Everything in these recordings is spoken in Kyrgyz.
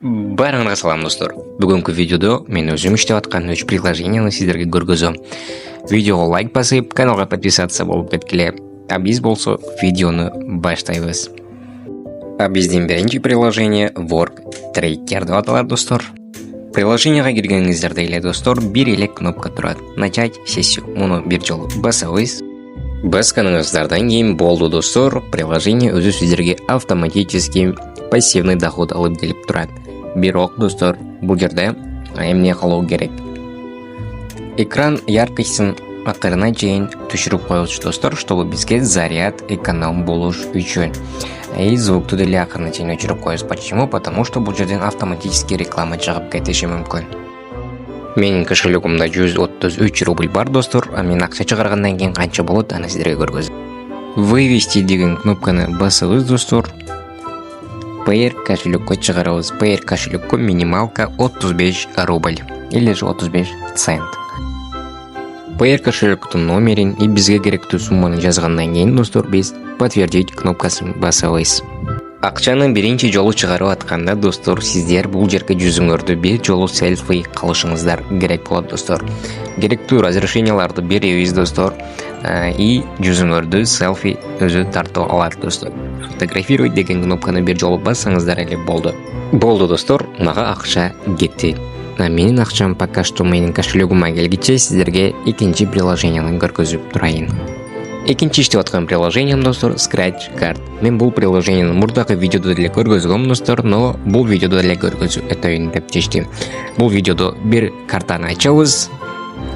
Барыңызға салам достор. Бүгінгі видеода мен өзім іштеп атқан 3 приложениені сіздерге көргізем. Видеоға лайк басып, каналға подписаться болып кеткіле. А біз болса видеоны баштайбыз. А бізден бірінші приложение Work Tracker деп аталады достор. Приложениеға кіргеніңіздерде еле достор, бір елек кнопка тұрады. Начать сессию. Мұны бір жолы басабыз. Басқаныңыздардан кейін болды достор. Приложение өзі сіздерге автоматически пассивный доход алып келіп тұрады. Бирок достор, бұл жерде эмне кылуу керек? Экран яркостьын акырына чейин түшүрүп коебуз достор, чтобы бизге заряд эконом болуш үчүн. И звукту деле акырына чейин өчүрүп коебуз. Почему? Потому что бул жерден автоматически реклама чыгып кетиши мүмкүн. Менин кошелегимде 133 рубль бар достор, а мен акча чыгаргандан кийин канча болот, аны сиздерге көргөзөм. Вывести деген кнопканы басыңыз достор. Payer кошелекке чыгарабыз. Payer кошелекке минималка 35 рубль или же 35 цент. Payer кошелектин номерин и бизге керектүү сумманы жазгандан кийин достор биз подтвердить кнопкасын басабыз. Акчаны биринчи жолу чыгарып атканда достор, сиздер бул жерге жүзүңөрдү бир жолу селфи кылышыңыздар керек болот достор. Керектүү разрешенияларды беребиз достор. И жүзүңөрдү селфи өзү тартып алат достор. Фотографировать деген кнопканы бир жолу бассаңыздар эле болду. Болду достор, мага акча кетти. Менин акчам пока что менин кошелегиме келгиче сиздерге экинчи приложениени көргөзүп турайын. Экинчи иштеп аткан приложением достор Scratch Card. Мен бул приложениени мурдагы видеодо деле көргөзгөм достор, но бул видеодо деле көргөзүп өтөйүн деп чечтим. Бул видеодо бир картаны ачабыз.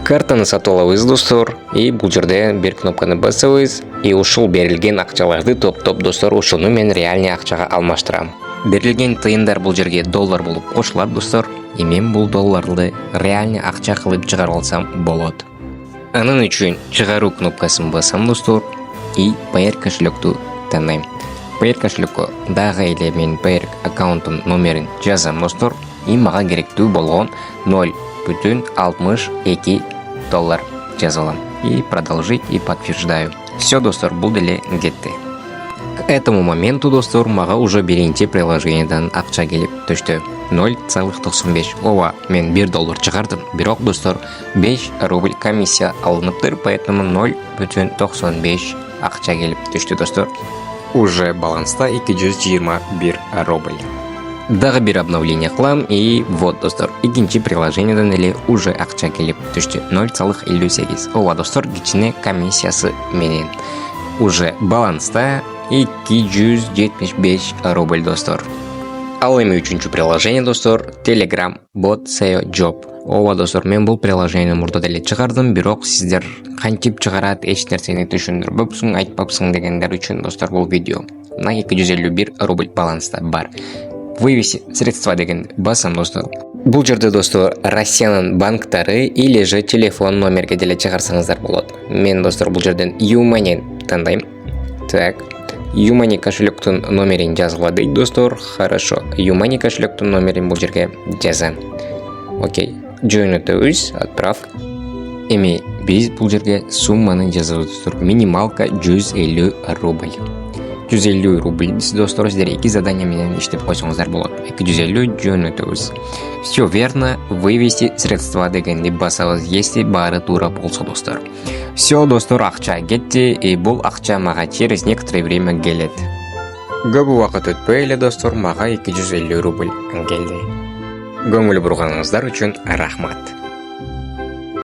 Картаны сатып алабыз достор, и бул жерде бир кнопканы басабыз, и ушул берилген акчаларды топтоп достор, ушуну мен реальный акчага алмаштырам. Берилген тыйындар бул жерге доллар болуп кошулат достор, и мен бул долларды реальный акча кылып чыгарып алсам болот. Анын үчүн чыгаруу кнопкасын басам достор, и Payer кошелекту тандайм. Payer кошелекке дагы эле мен Payer аккаунттун номерин жазам достор, и мага керектүү болгон 0,62 доллар жазалам. И продолжить, и подтверждаю. Все, достор, бул деле кетти. К этому моменту, достор, мага уже биринчи приложениеден акча келип түштү. 0,95. Ооба, мен 1 доллар чыгардым. Бирок, достор, 5 рубль комиссия алыныптыр, поэтому 0,95 акча келип түштү, достор. Уже баланста 221 рубль. Дагы бир обновление кылам, и вот достор, экинчи приложениеден эле уже акча келип түштү. 0,58. Ооба достор, кичине комиссиясы менен уже баланста 275 рубль достор. Ал эми үчүнчү приложение достор Telegram Bot SEO Job. Ооба достор, мен бул приложениени мурда деле чыгардым, бирок сиздер кантип чыгарат эч нерсени түшүндүрбөпсүң, айтпапсың дегендер үчүн достор бул видео. Мына 251 рубль баланста бар. Вывести средства деген басам достор. Бул жерде достор Россиянын банктары или же телефон номерге деле чыгарсаңыздар болот. Мен достор бул жерден YouMoney тандайм. Так, YouMoney кошелектин номерин жазгыла дейт достор. Хорошо. YouMoney кошелектин номерин бул жерге жазам. Окей. Жөнөтөбүз, отправка. Эми биз бул жерге сумманы жазабыз достор. Минималка 150 рубль. 150 рубль достор, сиздер 2 задания менен иштеп койсоңуздар болот. 250 жөнөтөбүз. Все верно, вывести средства дегенди басабыз, если баары туура болсо достор. Все достор, акча кетти, и бул акча мага через некоторое время келет. Көп убакыт өтпөй эле достор, мага 250 рубль келди. Көңүл бурганыңыздар үчүн рахмат.